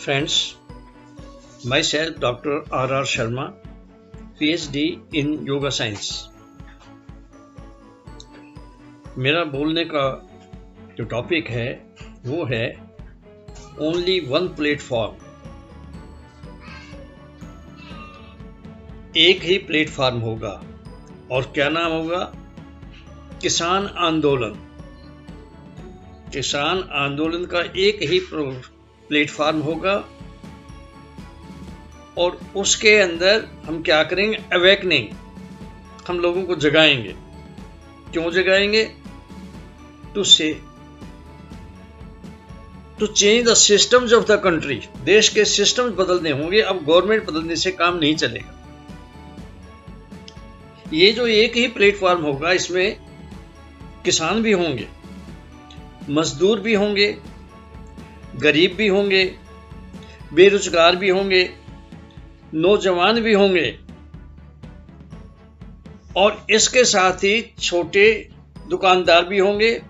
Friends, myself Dr. R.R. Sharma, PhD in Yoga Science। मेरा बोलने का जो टॉपिक है वो है ओनली वन प्लेटफॉर्म। एक ही प्लेटफॉर्म होगा और क्या नाम होगा? किसान आंदोलन। किसान आंदोलन का एक ही प्लेटफॉर्म होगा और उसके अंदर हम क्या करेंगे? अवेकनिंग, हम लोगों को जगाएंगे। क्यों जगाएंगे? To change the systems of the country. देश के सिस्टम्स बदलने होंगे। अब गवर्नमेंट बदलने से काम नहीं चलेगा। ये जो एक ही प्लेटफॉर्म होगा, इसमें किसान भी होंगे, मजदूर भी होंगे, गरीब भी होंगे, बेरोजगार भी होंगे, नौजवान भी होंगे और इसके साथ ही छोटे दुकानदार भी होंगे,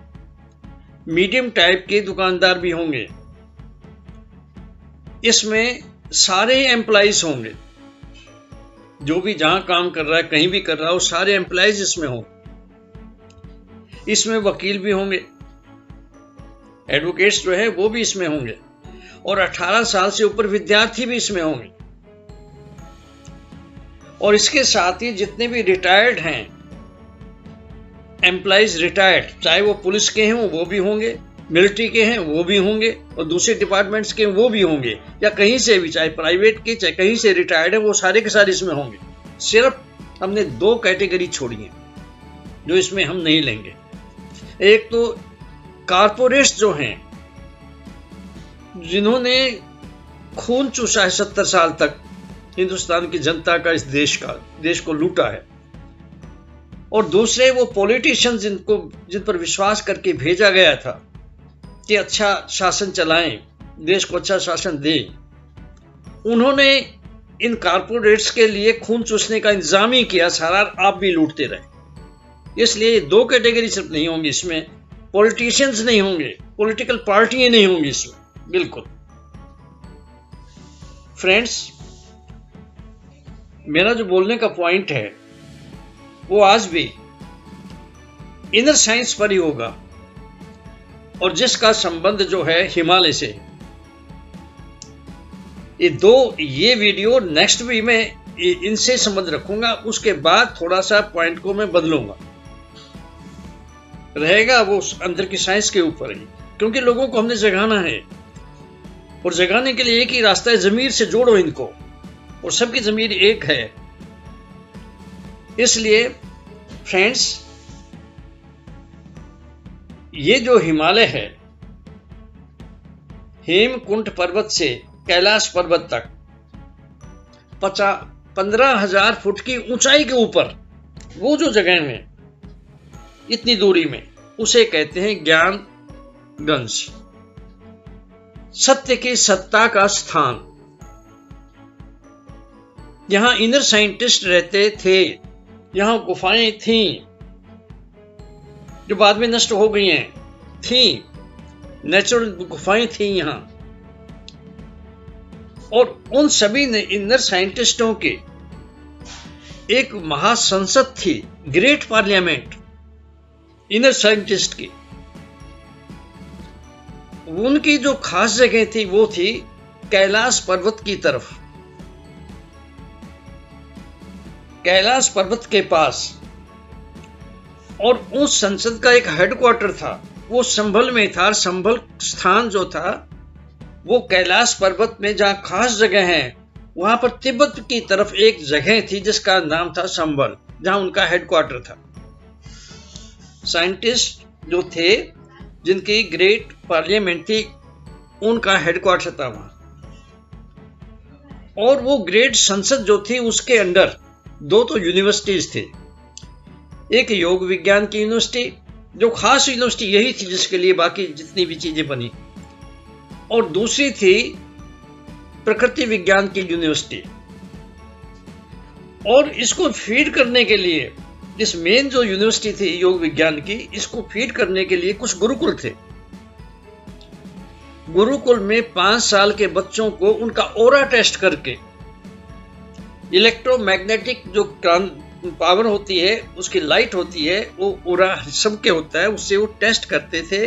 मीडियम टाइप के दुकानदार भी होंगे। इसमें सारे एम्प्लॉइज होंगे, जो भी जहां काम कर रहा है, कहीं भी कर रहा है, वो सारे एम्प्लॉइज इसमें होंगे। इसमें वकील भी होंगे, एडवोकेट्स जो है वो भी इसमें होंगे और 18 साल से ऊपर विद्यार्थी भी इसमें होंगे। और इसके साथ ही जितने भी रिटायर्ड हैं, एम्प्लॉइज रिटायर्ड, चाहे वो पुलिस के हैं वो भी होंगे, मिलिट्री के हैं वो भी होंगे और दूसरे डिपार्टमेंट्स के वो भी होंगे, या कहीं से भी, चाहे प्राइवेट के चाहे कहीं से रिटायर्ड है, वो सारे के सारे इसमें होंगे। सिर्फ हमने दो कैटेगरी छोड़ी है जो इसमें हम नहीं लेंगे। एक तो कारपोरेट्स जो हैं, जिन्होंने खून चूसा है 70 साल तक हिंदुस्तान की जनता का, इस देश को लूटा है। और दूसरे वो पॉलिटिशियंस जिन पर विश्वास करके भेजा गया था कि अच्छा शासन चलाएं, देश को अच्छा शासन दें, उन्होंने इन कारपोरेट्स के लिए खून चूसने का इंतजाम ही किया सारा, आप भी लूटते रहे। इसलिए दो कैटेगरी सिर्फ नहीं होंगी इसमें, पॉलिटिशियंस नहीं होंगे, पॉलिटिकल पार्टियां नहीं होंगी इसमें, बिल्कुल। फ्रेंड्स, मेरा जो बोलने का पॉइंट है वो आज भी इनर साइंस पर ही होगा और जिसका संबंध जो है हिमालय से। ये वीडियो नेक्स्ट भी मैं इनसे संबंध रखूंगा, उसके बाद थोड़ा सा पॉइंट को मैं बदलूंगा, रहेगा वो अंदर की साइंस के ऊपर ही, क्योंकि लोगों को हमने जगाना है और जगाने के लिए एक ही रास्ता है, जमीर से जोड़ो इनको, और सबकी जमीर एक है। इसलिए फ्रेंड्स, ये जो हिमालय है, हेमकुंड पर्वत से कैलाश पर्वत तक 15,000 फुट की ऊंचाई के ऊपर वो जो जगह है इतनी दूरी में, उसे कहते हैं ज्ञानगंज, सत्य की सत्ता का स्थान। यहां इनर साइंटिस्ट रहते थे, यहां गुफाएं थीं जो बाद में नष्ट हो गई हैं, थीं नेचुरल गुफाएं थीं यहां। और उन सभी ने इनर साइंटिस्टों के एक महासंसद थी, ग्रेट पार्लियामेंट इनर साइंटिस्ट की। उनकी जो खास जगह थी वो थी कैलाश पर्वत की तरफ, कैलाश पर्वत के पास। और उस संसद का एक हेडक्वार्टर था, वो संभल में था। संभल स्थान जो था वो कैलाश पर्वत में जहां खास जगह है, वहां पर तिब्बत की तरफ एक जगह थी जिसका नाम था संभल, जहां उनका हेडक्वार्टर था। साइंटिस्ट जो थे, जिनकी ग्रेट पार्लियामेंट थी, उनका हेडक्वार्टर था वहां। और वो ग्रेट संसद जो थी, उसके अंडर दो तो यूनिवर्सिटीज थे। एक योग विज्ञान की यूनिवर्सिटी, जो खास यूनिवर्सिटी यही थी जिसके लिए बाकी जितनी भी चीजें बनी, और दूसरी थी प्रकृति विज्ञान की यूनिवर्सिटी। और इसको फीड करने के लिए, इस मेन जो यूनिवर्सिटी थी योग विज्ञान की, इसको फीड करने के लिए कुछ गुरुकुल थे। गुरुकुल में 5 साल के बच्चों को उनका ओरा टेस्ट करके, इलेक्ट्रोमैग्नेटिक जो पावर होती है, उसकी लाइट होती है, वो ओरा सबके होता है, उससे वो टेस्ट करते थे।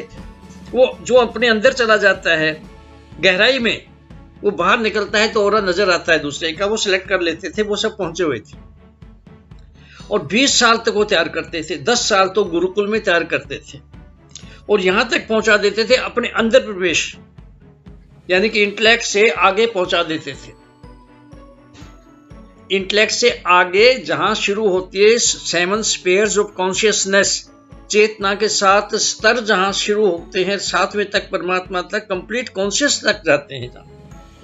वो जो अपने अंदर चला जाता है गहराई में, वो बाहर निकलता है तो ओरा नजर आता है दूसरे का, वो सिलेक्ट कर लेते थे। वो सब पहुंचे हुए थे और 20 साल तक वो तैयार करते थे। 10 साल तो गुरुकुल में तैयार करते थे और यहां तक पहुंचा देते थे अपने अंदर प्रवेश, यानी कि इंटेलेक्ट से आगे पहुंचा देते थे। इंटेलेक्ट से आगे जहां शुरू होती है 7 स्पेयर्स ऑफ कॉन्शियसनेस, चेतना के 7 स्तर जहां शुरू होते हैं, 7वें तक परमात्मा तक, कंप्लीट कॉन्शियस तक जाते हैं,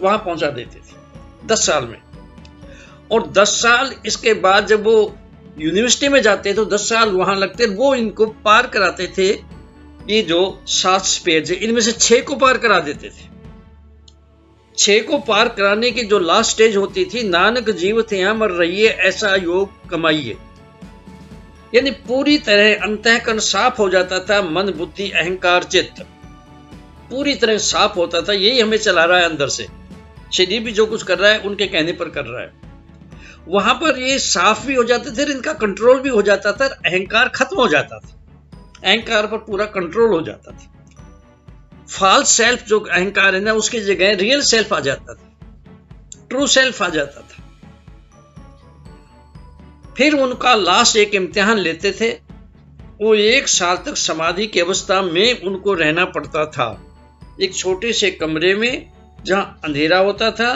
वहां पहुंचा देते थे 10 साल में। और 10 साल इसके बाद जब वो यूनिवर्सिटी में जाते तो 10 साल वहां लगते, वो इनको पार कराते थे। ये जो 7 स्पेयर्स है, इनमें से 6 को पार करा देते थे। 6 को पार कराने की जो लास्ट स्टेज होती थी, नानक जीवत यहाँ मर रहिए ऐसा योग कमाइए, यानी पूरी तरह अंतःकरण साफ हो जाता था। मन बुद्धि अहंकार चित्त पूरी तरह साफ होता था। यही हमें चला रहा है अंदर से। शरीर भी जो कुछ कर रहा है उनके कहने पर कर रहा है। वहां पर ये साफ भी हो जाते थे, इनका कंट्रोल भी हो जाता था, अहंकार खत्म हो जाता था, अहंकार पर पूरा कंट्रोल हो जाता था। फॉल्स सेल्फ जो अहंकार है ना, उसकी जगह रियल सेल्फ आ जाता था, ट्रू सेल्फ आ जाता था। फिर उनका लास्ट एक इम्तिहान लेते थे। वो 1 साल तक समाधि की अवस्था में उनको रहना पड़ता था, एक छोटे से कमरे में जहां अंधेरा होता था।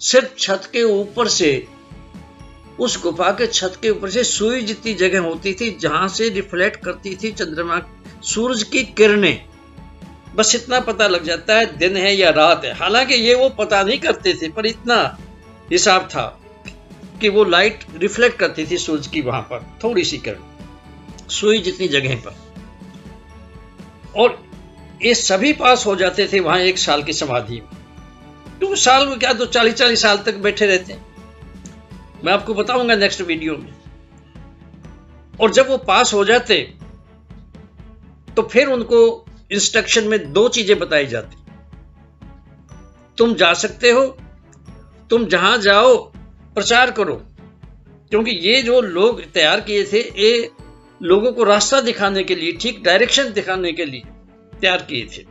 सिर्फ छत के ऊपर से, उस गुफा के छत के ऊपर से सुई जितनी जगह होती थी जहां से रिफ्लेक्ट करती थी चंद्रमा, सूरज की किरणें। बस इतना पता लग जाता है दिन है या रात है। हालांकि ये वो पता नहीं करते थे, पर इतना हिसाब था कि वो लाइट रिफ्लेक्ट करती थी सूरज की, वहां पर थोड़ी सी किरण सुई जितनी जगह पर। और ये सभी पास हो जाते थे वहां 1 साल की समाधि में। 2 साल में क्या, तो 40-40 साल तक बैठे रहते। मैं आपको बताऊंगा नेक्स्ट वीडियो में। और जब वो पास हो जाते तो फिर उनको इंस्ट्रक्शन में 2 चीजें बताई जाती। तुम जा सकते हो, तुम जहां जाओ प्रचार करो, क्योंकि ये जो लोग तैयार किए थे, ये लोगों को रास्ता दिखाने के लिए, ठीक डायरेक्शन दिखाने के लिए तैयार किए थे।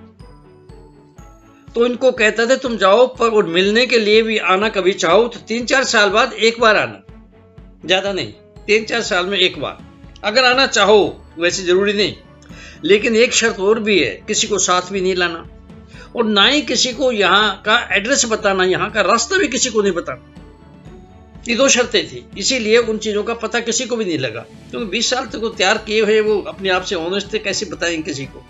तो इनको कहता था तुम जाओ, पर और मिलने के लिए भी आना कभी चाहो तो 3-4 साल बाद एक बार आना, ज्यादा नहीं, 3-4 साल में एक बार अगर आना चाहो, वैसे जरूरी नहीं। लेकिन एक शर्त और भी है, किसी को साथ भी नहीं लाना और ना ही किसी को यहाँ का एड्रेस बताना, यहाँ का रास्ता भी किसी को नहीं बताना। ये 2 शर्तें थी, इसीलिए उन चीजों का पता किसी को भी नहीं लगा, क्योंकि 20 साल तक वो तैयार किए हुए, वो अपने आप से ऑनेस्ट थे, कैसे बताएंगे किसी को।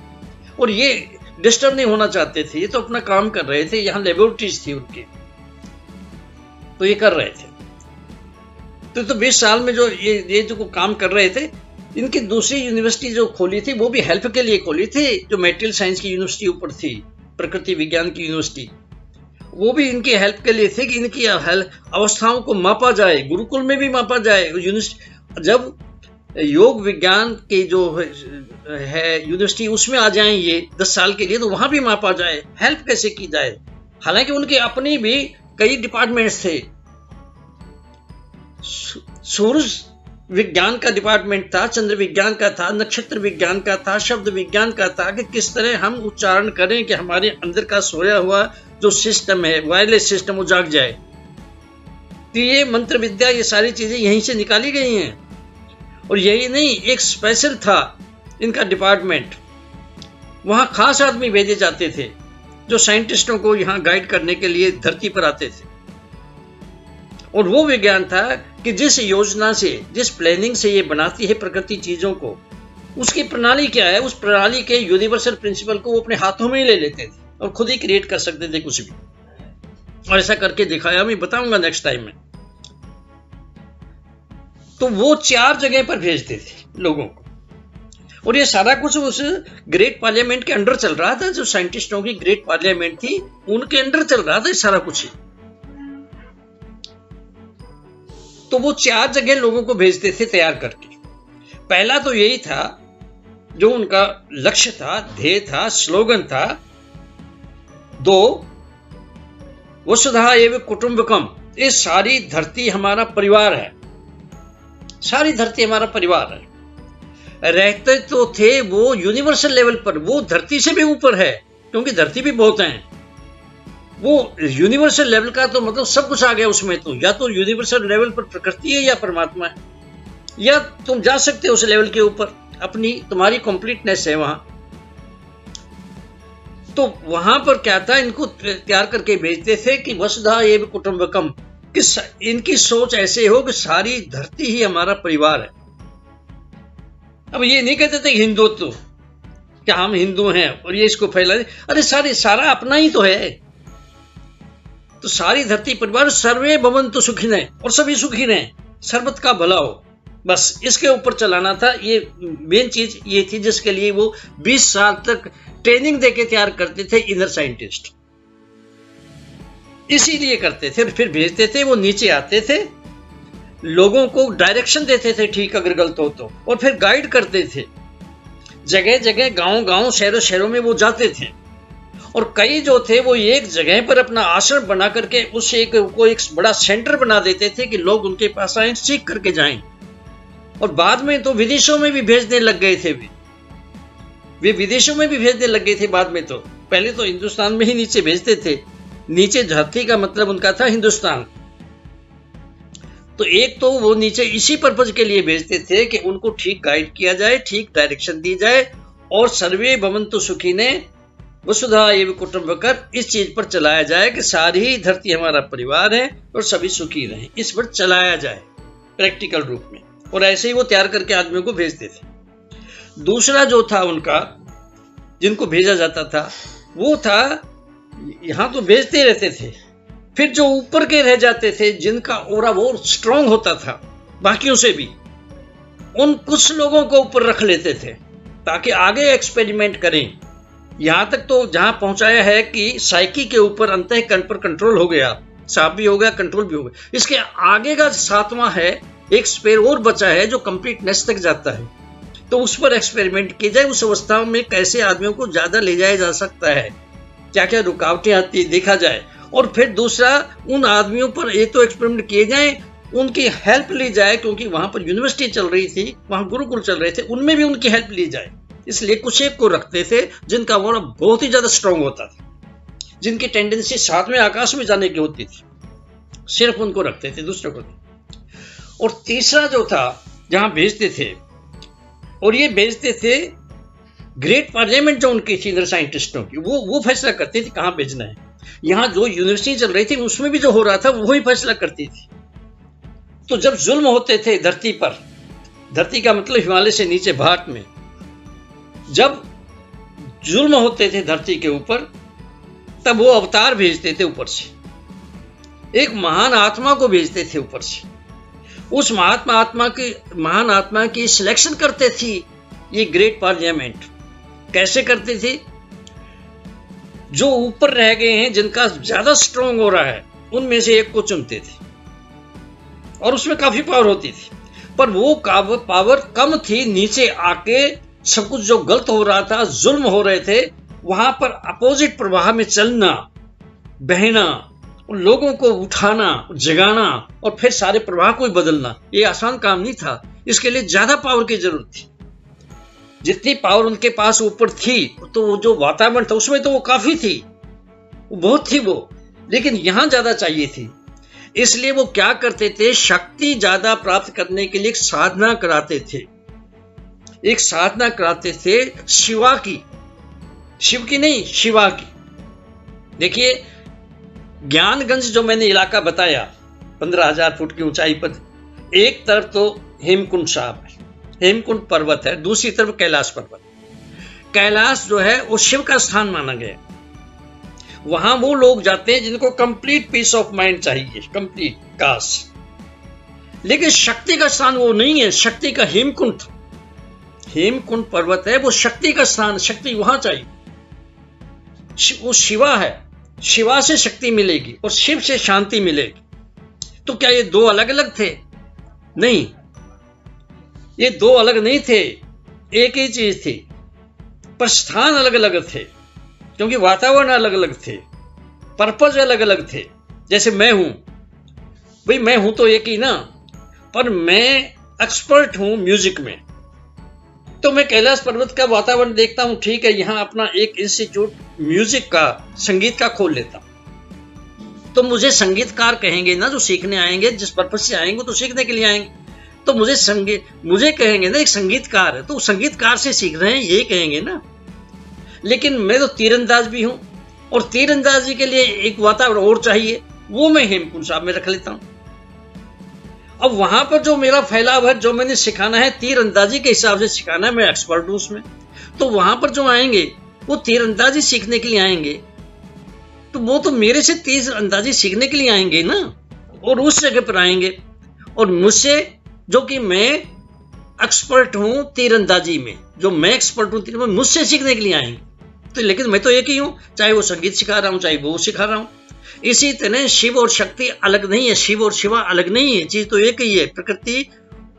और ये डिस्टर्ब नहीं होना चाहते थे, ये तो अपना काम कर रहे थे, यहाँ लेबोरेटरीज थी उनकी, तो ये कर रहे थे। तो 20 साल में जो ये जो काम कर रहे थे, इनकी दूसरी यूनिवर्सिटी जो खोली थी वो भी हेल्प के लिए खोली थी, जो मेटेरियल साइंस की यूनिवर्सिटी ऊपर थी, प्रकृति विज्ञान की यूनिवर्सिटी, वो भी इनकी हेल्प के लिए थे कि इनकी अवस्थाओं को मापा जाए, गुरुकुल में भी मापा जाए। जब योग विज्ञान की जो है यूनिवर्सिटी, उसमें आ जाएं ये 10 साल के लिए, तो वहां भी मापा जाए, हेल्प कैसे की जाए। हालांकि उनके अपने भी कई डिपार्टमेंट्स थे। सूरज विज्ञान का डिपार्टमेंट था, चंद्र विज्ञान का था, नक्षत्र विज्ञान का था, शब्द विज्ञान का था, कि किस तरह हम उच्चारण करें कि हमारे अंदर का सोया हुआ जो सिस्टम है, वायरलेस सिस्टम, वो जाग जाए। तो ये मंत्र विद्या, ये सारी चीजें यहीं से निकाली गई हैं। और यही नहीं, एक स्पेशल था इनका डिपार्टमेंट, वहां खास आदमी भेजे जाते थे जो साइंटिस्टों को यहां गाइड करने के लिए धरती पर आते थे। और वो विज्ञान था कि जिस योजना से, जिस प्लानिंग से ये बनाती है प्रकृति चीजों को, उसकी प्रणाली क्या है, उस प्रणाली के यूनिवर्सल प्रिंसिपल को वो अपने हाथों में ही ले लेते थे और खुद ही क्रिएट कर सकते थे कुछ भी। और ऐसा करके दिखाया, मैं बताऊंगा नेक्स्ट टाइम में। तो वो 4 जगह पर भेजते थे लोगों को, और ये सारा कुछ उस ग्रेट पार्लियामेंट के अंडर चल रहा था, जो साइंटिस्टों की ग्रेट पार्लियामेंट थी, उनके अंडर चल रहा था ये सारा कुछ। तो वो 4 जगह लोगों को भेजते थे तैयार करके। पहला तो यही था, जो उनका लक्ष्य था, ध्येय था, स्लोगन था 2 वसुधा एव कुटुंबकम, ये सारी धरती हमारा परिवार है, सारी धरती हमारा परिवार है। रहते तो थे वो यूनिवर्सल लेवल पर, वो धरती से भी ऊपर है, क्योंकि धरती भी बहुत है। वो यूनिवर्सल लेवल का तो मतलब सब कुछ आ गया उसमें, तो या तो यूनिवर्सल लेवल पर प्रकृति है या परमात्मा है, या तुम जा सकते हो उस लेवल के ऊपर, अपनी तुम्हारी कंप्लीटनेस है वहां। तो वहां पर क्या था, इनको तैयार करके भेजते थे कि वसुधा एव कुटुंबकम, कि इनकी सोच ऐसे हो कि सारी धरती ही हमारा परिवार है। अब ये नहीं कहते थे हिंदुत्व, क्या हम हिंदू हैं और ये इसको फैला दे, अरे सारा अपना ही तो है। तो सारी धरती परिवार, सर्वे भवन्तु सुखिनः, और सभी सुखी रहें, सर्वत का भला हो, बस इसके ऊपर चलाना था। ये मेन चीज ये थी जिसके लिए वो 20 साल तक ट्रेनिंग देके तैयार करते थे इनर साइंटिस्ट, इसीलिए करते थे। फिर भेजते थे, वो नीचे आते थे, लोगों को डायरेक्शन देते थे ठीक अगर गलत हो तो, और फिर गाइड करते थे। जगह जगह, गांव-गांव, शहरों में वो जाते थे, और कई जो थे वो एक जगह पर अपना आश्रम बना करके उस एक बड़ा सेंटर बना देते थे कि लोग उनके पास आए, सीख करके जाएं। और बाद में तो विदेशों में भी भेजने लग गए थे, वे विदेशों में भी भेजने लग गए थे बाद में। तो पहले तो हिंदुस्तान में ही नीचे भेजते थे, नीचे धरती का मतलब उनका था हिंदुस्तान। तो एक तो वो नीचे इसी पर्पज के लिए भेजते थे कि उनको ठीक गाइड किया जाए, ठीक डायरेक्शन दी जाए, और सर्वे भवन्तु सुखिनः वसुधा एव कुटुंबकम, इस चीज पर चलाया जाए कि सारी धरती हमारा परिवार है और सभी सुखी रहें, इस पर चलाया जाए प्रैक्टिकल रूप में। और ऐसे ही वो तैयार करके आदमियों को भेजते थे। दूसरा जो था उनका, जिनको भेजा जाता था, वो था, यहां तो भेजते रहते थे, फिर जो ऊपर के रह जाते थे, जिनका ओरा वो स्ट्रांग होता था बाकियों से भी, उन कुछ लोगों को ऊपर रख लेते थे ताकि आगे एक्सपेरिमेंट करें। यहां तक तो जहां पहुंचाया है कि साइकी के ऊपर अंतःकरण पर कंट्रोल हो गया, साफ भी हो गया, कंट्रोल भी हो गया। इसके आगे का 7वां है, एक स्पेयर और बचा है जो कंप्लीटनेस तक जाता है, तो उस पर एक्सपेरिमेंट किया जाए, उस अवस्था में कैसे आदमियों को ज्यादा ले जाया जा सकता है, क्या क्या रुकावटें आती है देखा जाए। और फिर दूसरा, उन आदमियों पर ये तो एक्सपेरिमेंट किए जाए, उनकी हेल्प ली जाए, क्योंकि वहां पर यूनिवर्सिटी चल रही थी, वहां गुरुकुल चल रहे थे, उनमें भी उनकी हेल्प ली जाए। इसलिए कुछ एक को रखते थे जिनका वो बहुत ही ज्यादा स्ट्रांग होता था, जिनकी टेंडेंसी 7वें आकाश में जाने की होती थी, सिर्फ उनको रखते थे, दूसरे को नहीं। और तीसरा जो था, जहां भेजते थे, और ये भेजते थे ग्रेट पार्लियामेंट जो उनकी थी इनर साइंटिस्टों की, वो फैसला करती थी कहां भेजना है। यहां जो यूनिवर्सिटी चल रही थी उसमें भी जो हो रहा था वही फैसला करती थी। तो जब जुल्म होते थे धरती पर, धरती का मतलब हिमालय से नीचे भारत में, जब जुल्म होते थे धरती के ऊपर, तब वो अवतार भेजते थे ऊपर से, एक महान आत्मा को भेजते थे ऊपर से। उस महान आत्मा की सिलेक्शन करते थी ये ग्रेट पार्लियामेंट। कैसे करते थे? जो ऊपर रह गए हैं, जिनका ज्यादा स्ट्रांग हो रहा है, उनमें से एक को चुनते थे, और उसमें काफी पावर होती थी। पर वो पावर कम थी, नीचे आके सब कुछ जो गलत हो रहा था, जुल्म हो रहे थे, वहां पर अपोजिट प्रवाह में चलना, बहना, उन लोगों को उठाना, जगाना, और फिर सारे प्रवाह को ही बदलना, ये आसान काम नहीं था। इसके लिए ज्यादा पावर की जरूरत थी। जितनी पावर उनके पास ऊपर थी, तो वो जो वातावरण था उसमें तो वो काफी थी, वो बहुत थी वो, लेकिन यहां ज्यादा चाहिए थी। इसलिए वो क्या करते थे, शक्ति ज्यादा प्राप्त करने के लिए एक साधना कराते थे, एक साधना कराते थे शिवा की, शिव की नहीं, शिवा की। देखिए, ज्ञानगंज जो मैंने इलाका बताया, 15,000 फुट की ऊंचाई पर, एक तरफ तो हेमकुंड साहब है, हेमकुंड पर्वत है, दूसरी तरफ कैलाश पर्वत। कैलाश जो है वो शिव का स्थान माना गया। वहां वो लोग जाते हैं जिनको कंप्लीट पीस ऑफ माइंड चाहिए, कंप्लीट काश। लेकिन शक्ति का स्थान वो नहीं है, शक्ति का हेमकुंड, हेमकुंड पर्वत है, वो शक्ति का स्थान, शक्ति वहां चाहिए। वो शिवा है, शिवा से शक्ति मिलेगी और शिव से शांति मिलेगी। तो क्या ये दो अलग अलग थे? नहीं, ये दो अलग नहीं थे, एक ही चीज थी, पर स्थान अलग अलग थे, क्योंकि वातावरण अलग अलग थे। पर्पज अलग अलग थे। जैसे मैं हूं, भाई मैं हूं तो एक ही ना, पर मैं एक्सपर्ट हूं म्यूजिक में, तो मैं कैलाश पर्वत का वातावरण देखता हूं, ठीक है, यहां अपना एक इंस्टीट्यूट म्यूजिक का, संगीत का खोल लेता हूं। तो मुझे संगीतकार कहेंगे ना, जो सीखने आएंगे, जिस पर्पज से आएंगे तो सीखने के लिए आएंगे, तो मुझे कहेंगे ना एक संगीतकार है, तो संगीतकार से सीख रहे हैं ये कहेंगे ना। लेकिन मैं तो तीरंदाज भी हूं, और तीरंदाजी के लिए एक वातावरण और चाहिए, वो मैं हेमकुंड साहब में रख लेता हूं। अब वहां पर जो मेरा फैलाव है, जो मैंने सिखाना है तीरंदाजी के हिसाब से सिखाना है, मैं एक्सपर्ट हूं उसमें, तो वहां पर जो आएंगे वो तीरंदाजी सीखने के लिए आएंगे, तो वो तो मेरे से तीरंदाजी सीखने के लिए आएंगे ना, और उस जगह पर आएंगे, और मुझसे, जो कि मैं एक्सपर्ट हूं तीरंदाजी में, जो मैं एक्सपर्ट हूं मुझसे सीखने के लिए आएंगे। तो लेकिन मैं तो एक ही हूं, चाहे वो संगीत सिखा रहा हूं, चाहे वो सिखा रहा हूं। इसी तरह शिव और शक्ति अलग नहीं है, शिव और शिवा अलग नहीं है, चीज तो एक ही है, प्रकृति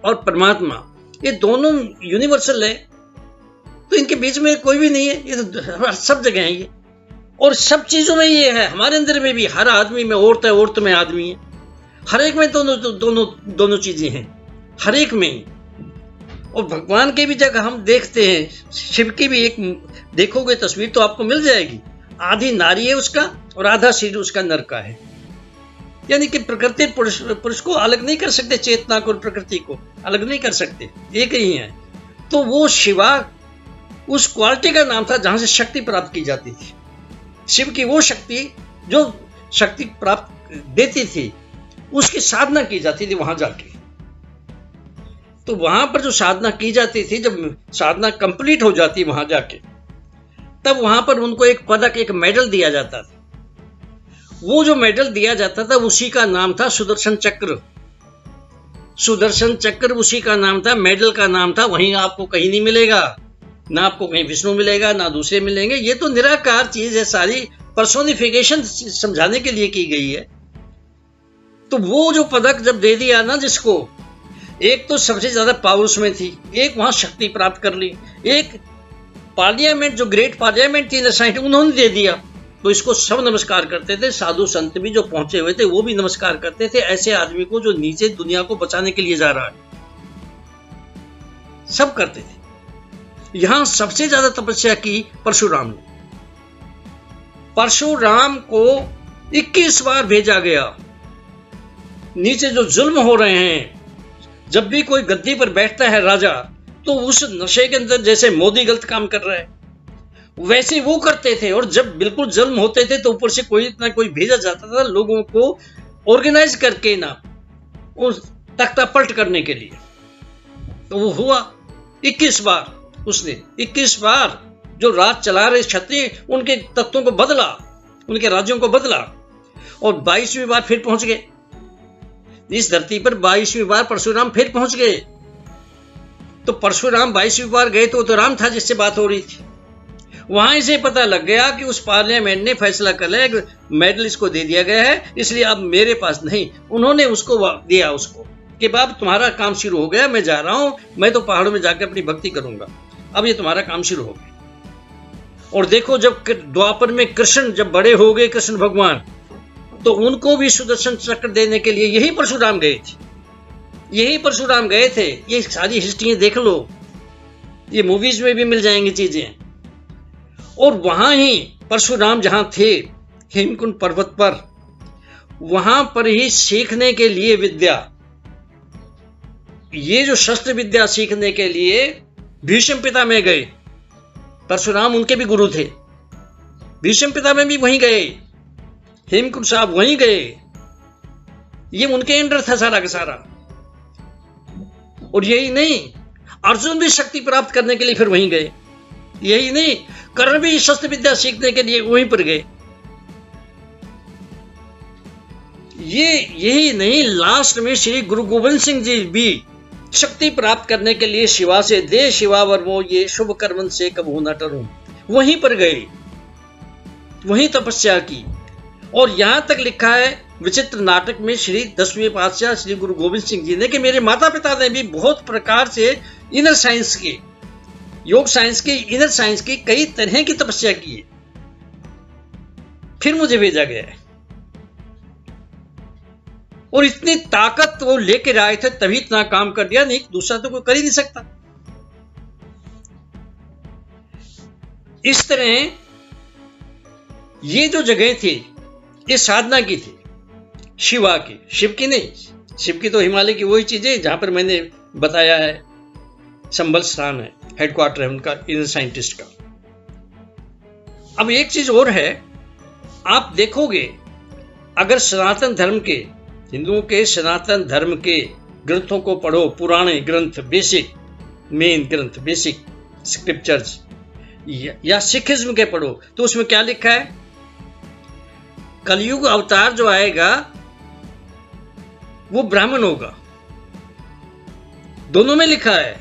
और परमात्मा, ये दोनों यूनिवर्सल है, तो इनके बीच में कोई भी नहीं है, ये तो सब जगह है ये, और सब चीजों में ये है, हमारे अंदर में भी, हर आदमी में औरत है, औरत में आदमी है, हर एक में दोनों दोनों दोनों चीजें हैं, हर एक में ही। और भगवान के भी जगह हम देखते हैं, शिव की भी एक देखोगे तस्वीर तो आपको मिल जाएगी, आधी नारी है उसका और आधा शरीर उसका नर का है, यानी कि प्रकृति पुरुष को अलग नहीं कर सकते, चेतना को और प्रकृति को अलग नहीं कर सकते, एक ही है। तो वो शिवा उस क्वालिटी का नाम था जहां से शक्ति प्राप्त की जाती थी, शिव की वो शक्ति जो शक्ति प्राप्त देती थी, उसकी साधना की जाती थी वहां जाके। तो वहां पर जो साधना की जाती थी, जब साधना कंप्लीट हो जाती वहां जाके, तब वहां पर उनको एक पदक, एक मेडल दिया जाता था। वो जो मेडल दिया जाता था उसी का नाम था सुदर्शन चक्र। सुदर्शन चक्र उसी का नाम था, मेडल का नाम था। वहीं आपको कहीं नहीं मिलेगा, ना आपको कहीं विष्णु मिलेगा, ना दूसरे मिलेंगे, ये तो निराकार चीज है, सारी पर्सोनिफिकेशन समझाने के लिए की गई है। तो वो जो पदक जब दे दिया ना जिसको, एक तो सबसे ज्यादा पावर उसमें थी, एक वहां शक्ति प्राप्त कर ली, एक पार्लियामेंट, जो ग्रेट पार्लियामेंट थी साइंट, उन्होंने दे दिया, तो इसको सब नमस्कार करते थे, साधु संत भी जो पहुंचे हुए थे वो भी नमस्कार करते थे, ऐसे आदमी को जो नीचे दुनिया को बचाने के लिए जा रहा है, सब करते थे। यहां सबसे ज्यादा तपस्या की परशुराम ने। परशुराम को 21 बार भेजा गया, नीचे जो जुल्म हो रहे हैं, जब भी कोई गद्दी पर बैठता है राजा, तो उस नशे के अंदर जैसे मोदी गलत काम कर रहा है वैसे वो करते थे, और जब बिल्कुल जुल्म होते थे तो ऊपर से कोई ना कोई भेजा जाता था लोगों को ऑर्गेनाइज करके ना उस तख्ता पलट करने के लिए। तो वो हुआ 21 बार, उसने 21 बार जो राज चला रहे क्षत्रिय, उनके तख्तों को बदला, उनके राज्यों को बदला, और 22वीं बार फिर पहुंच गए इस धरती पर। 22वीं बार परशुराम फिर पहुंच गए। तो परशुराम 22वीं बार गए तो राम था जिससे बात हो रही थी। वहां से पता लग गया कि उस पार्लियामेंट ने फैसला कर लिया, मेडल इसको दे दिया गया है, इसलिए अब मेरे पास नहीं। उन्होंने उसको दिया, उसको कि बाप तुम्हारा काम शुरू हो गया, मैं जा रहा हूं, मैं तो पहाड़ों में जाकर अपनी भक्ति करूंगा, अब ये तुम्हारा काम शुरू हो गया। और देखो, जब द्वापर में कृष्ण जब बड़े हो गए, कृष्ण भगवान, तो उनको भी सुदर्शन चक्र देने के लिए यही परशुराम गए थे, यही परशुराम गए थे। ये सारी हिस्ट्री देख लो, ये मूवीज में भी मिल जाएंगी चीजें। और वहां ही परशुराम जहां थे हेमकुंड पर्वत पर, वहां पर ही सीखने के लिए विद्या, ये जो शस्त्र विद्या सीखने के लिए भीष्म पिता में गए। परशुराम उनके भी गुरु थे, भीष्म पिता में भी वहीं गए, हेमकुंड साहब वहीं गए, ये उनके अंडर था सारा का सारा। और यही नहीं, अर्जुन भी शक्ति प्राप्त करने के लिए फिर वहीं गए। यही नहीं, कर्ण भी शस्त्र विद्या सीखने के लिए वहीं पर गए। यही नहीं, लास्ट में श्री गुरु गोविंद सिंह जी भी शक्ति प्राप्त करने के लिए शिवा से दे शिवा वर्मो ये शुभ कर्मन से कबहू न टरूं, वहीं पर गए, वहीं तपस्या की। और यहां तक लिखा है विचित्र नाटक में श्री 10वें पातशाह श्री गुरु गोविंद सिंह जी ने कि मेरे माता पिता ने भी बहुत प्रकार से इनर साइंस के, योग साइंस की, इनर साइंस की कई तरह की तपस्या की है, फिर मुझे भेजा गया है। और इतनी ताकत वो लेकर आए थे तभी इतना काम कर दिया, नहीं दूसरा तो कोई कर ही नहीं सकता। इस तरह ये जो जगह थी ये साधना की थी, शिवा की, शिव की नहीं। शिव की तो हिमालय की वही चीजें जहां पर मैंने बताया है, संबल स्थान है, हेडक्वार्टर है उनका, इनर साइंटिस्ट का। अब एक चीज और है, आप देखोगे अगर सनातन धर्म के, हिंदुओं के सनातन धर्म के ग्रंथों को पढ़ो, पुराने ग्रंथ, बेसिक मेन ग्रंथ, बेसिक स्क्रिप्चर्स, या सिखिज्म के पढ़ो, तो उसमें क्या लिखा है? कलयुग अवतार जो आएगा वो ब्राह्मण होगा। दोनों में लिखा है,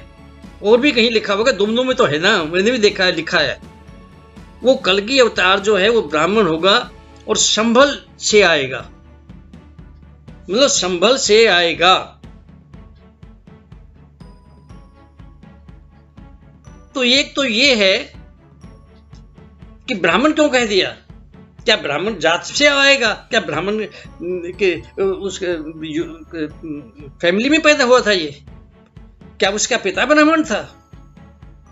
और भी कहीं लिखा होगा, दोनों में तो है ना, मैंने भी देखा है, लिखा है। वो कलगी अवतार जो है वो ब्राह्मण होगा और संभल से आएगा, मतलब संभल से आएगा। तो एक तो ये है कि ब्राह्मण क्यों कह दिया? क्या ब्राह्मण जात से आएगा? क्या ब्राह्मण के उसके फैमिली में पैदा हुआ था ये? क्या उसका पिता ब्राह्मण था?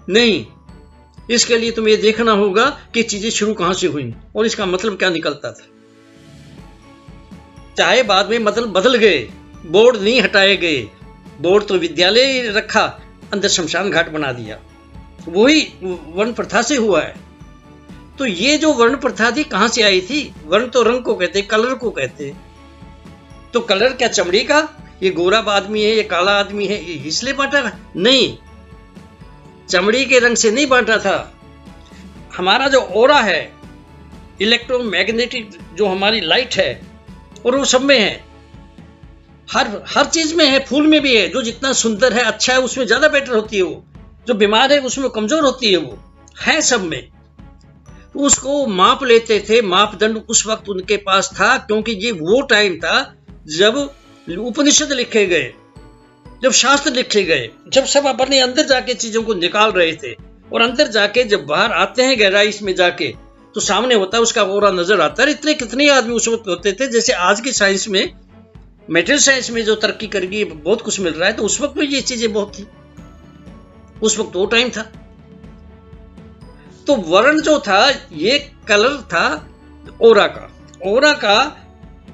नहीं। इसके लिए तुम्हें ये देखना होगा कि चीजें शुरू कहां से हुई और इसका मतलब क्या निकलता था। चाहे बाद में मतलब बदल गए, बोर्ड नहीं हटाए गए, बोर्ड तो विद्यालय रखा, अंदर शमशान घाट बना दिया, वही वर्ण प्रथा से हुआ है। तो ये जो वर्ण प्रथा थी कहां से आई थी? वर्ण तो रंग को कहते, कलर को कहते। तो कलर क्या चमड़ी का? ये गोरा आदमी है, ये काला आदमी है, ये इसलिए बांटा? नहीं, चमड़ी के रंग से नहीं बांटा था। हमारा जो ओरा है, इलेक्ट्रोमैग्नेटिक जो हमारी लाइट है, और वो सब में है, हर चीज में है, फूल में भी है। जो जितना सुंदर है, अच्छा है, उसमें ज्यादा बेटर होती है वो। जो बीमार है उसमें कमजोर होती है वो, है सब में। तो उसको माप लेते थे, मापदंड उस वक्त उनके पास था, क्योंकि ये वो टाइम था जब उपनिषद लिखे गए, जब शास्त्र लिखे गए, जब सब अपने अंदर जाके चीजों को निकाल रहे थे। और अंदर जाके जब बाहर आते हैं गहराई में जाके, तो सामने होता है उसका ओरा नजर आता है। इतने कितने आदमी उस वक्त होते थे, जैसे आज की साइंस में, मेटेरियल साइंस में जो तरक्की करेगी, बहुत कुछ मिल रहा है, तो उस वक्त में ये चीजें बहुत थी। उस वक्त वो टाइम था। तो वर्ण जो था, ये कलर था ओरा का। ओरा का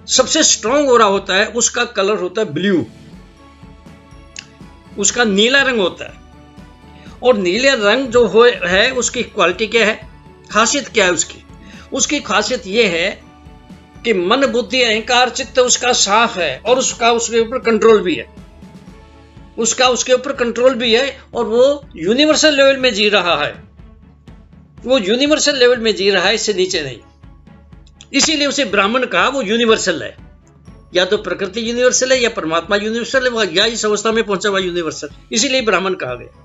सबसे स्ट्रॉन्ग ओरा होता है, उसका कलर होता है ब्लू, उसका नीला रंग होता है। और नीले रंग जो है उसकी क्वालिटी क्या है, खासियत क्या है उसकी? उसकी खासियत यह है कि मन, बुद्धि, अहंकार, चित्त उसका साफ है, और उसका उसके ऊपर कंट्रोल भी है, उसका उसके ऊपर कंट्रोल भी है। और वो यूनिवर्सल लेवल में जी रहा है, वो यूनिवर्सल लेवल में जी रहा है, इससे नीचे नहीं। इसीलिए उसे ब्राह्मण कहा। वो यूनिवर्सल है, या तो प्रकृति यूनिवर्सल है, या परमात्मा यूनिवर्सल है, या इस अवस्था में पहुंचा हुआ यूनिवर्सल, इसीलिए ब्राह्मण कहा गया।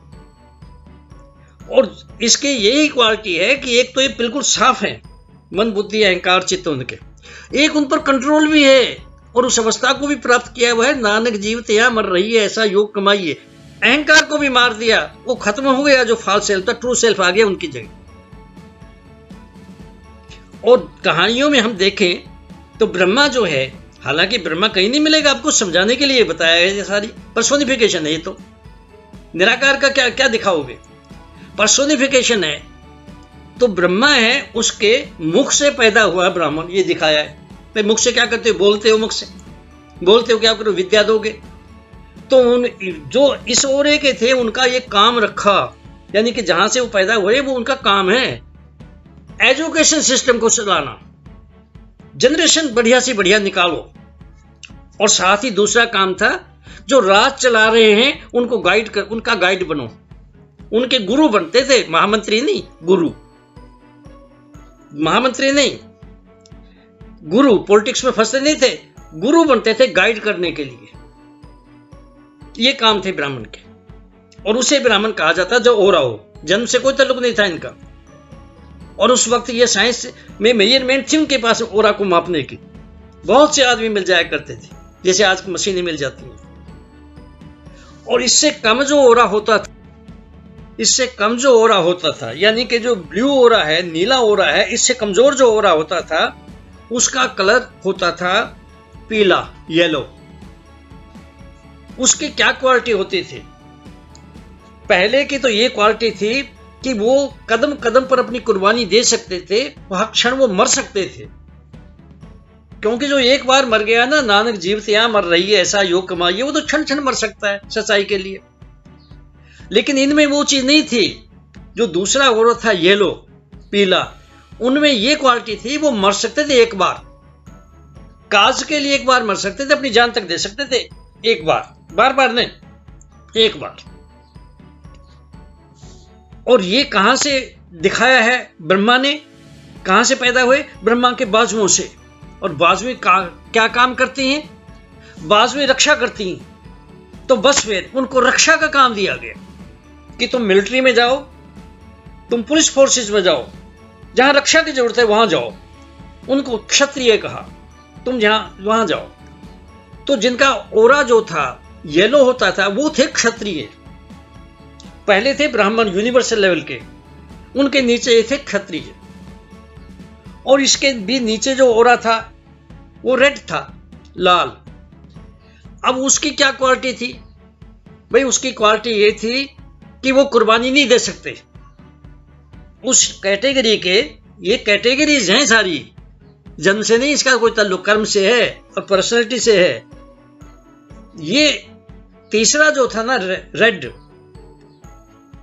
और इसके यही क्वालिटी है कि एक तो ये बिल्कुल साफ है, मन, बुद्धि, अहंकार, चित्त उनके, एक उन पर कंट्रोल भी है, और उस अवस्था को भी प्राप्त किया हुआ है। नानक जीवित यहाँ मर रही है, ऐसा योग कमाइए। अहंकार को भी मार दिया, वो खत्म हो गया, जो फॉल्स सेल्फ था, ट्रू सेल्फ आ गया उनकी जगह। और कहानियों में हम देखें तो ब्रह्मा जो है, हालांकि ब्रह्मा कहीं नहीं मिलेगा, आपको समझाने के लिए बताया है, ये सारी पर्सोनिफिकेशन है। ये तो निराकार का क्या क्या दिखाओगे? पर्सोनिफिकेशन है। तो ब्रह्मा है, उसके मुख से पैदा हुआ ब्राह्मण, ये दिखाया है। भाई मुख से क्या करते हो? बोलते हो, मुख से बोलते हो, क्या करो? विद्या दोगे। तो उन जो इस ओरे के थे, उनका ये काम रखा, यानी कि जहां से वो पैदा हुए वो उनका काम है एजुकेशन सिस्टम को चलाना, जनरेशन बढ़िया से बढ़िया निकालो। और साथ ही दूसरा काम था, जो राज चला रहे हैं उनको गाइड कर, उनका गाइड बनो, उनके गुरु बनते थे। महामंत्री नहीं, गुरु। महामंत्री नहीं, गुरु। पॉलिटिक्स में फंसते नहीं थे, गुरु बनते थे गाइड करने के लिए। ये काम थे ब्राह्मण के, और उसे ब्राह्मण कहा जाता जो ओरा हो। जन्म से कोई ताल्लुक नहीं था इनका। और उस वक्त ये साइंस में मेजरमेंट थी उनके पास ओरा को मापने की। बहुत से आदमी मिल जाया करते थे, जैसे आज मशीनें मिल जाती हैं। और इससे कम जो ओरा होता था, इससे कम जो ओरा होता था, यानी कि जो ब्लू ओरा है, नीला ओरा है, इससे कमजोर जो ओरा होता था, उसका कलर होता था पीला, येलो। उसकी क्या क्वालिटी होती थी? पहले की तो ये क्वालिटी थी कि वो कदम कदम पर अपनी कुर्बानी दे सकते थे, वह क्षण वो मर सकते थे। क्योंकि जो एक बार मर गया ना, नानक जीवित यहाँ मर रही है ऐसा योग कमाइए, वो तो क्षण क्षण मर सकता है सच्चाई के लिए। लेकिन इनमें वो चीज नहीं थी। जो दूसरा औरत था येलो, पीला, उनमें ये क्वालिटी थी, वो मर सकते थे एक बार, काज के लिए एक बार मर सकते थे, अपनी जान तक दे सकते थे एक बार, बार बार नहीं, एक बार। और ये कहां से दिखाया है ब्रह्मा ने? कहां से पैदा हुए? ब्रह्मा के बाजुओं से। और बाजुएं क्या काम करती हैं? बाजुएं रक्षा करती हैं। तो बस फिर उनको रक्षा का काम दिया गया कि तुम मिलिट्री में जाओ, तुम पुलिस फोर्सेस में जाओ, जहां रक्षा की जरूरत है वहां जाओ। उनको क्षत्रिय कहा, तुम जहां वहां जाओ। तो जिनका ओरा जो था येलो होता था, वो थे क्षत्रिय। पहले थे ब्राह्मण यूनिवर्सल लेवल के, उनके नीचे थे क्षत्रिय। और इसके भी नीचे जो ओरा था वो रेड था, लाल। अब उसकी क्या क्वालिटी थी? भाई उसकी क्वालिटी ये थी कि वो कुर्बानी नहीं दे सकते। उस कैटेगरी के, ये कैटेगरीज हैं सारी, जन्म से नहीं इसका कोई ताल्लुक, कर्म से है और पर्सनैलिटी से है। ये तीसरा जो था ना, रेड,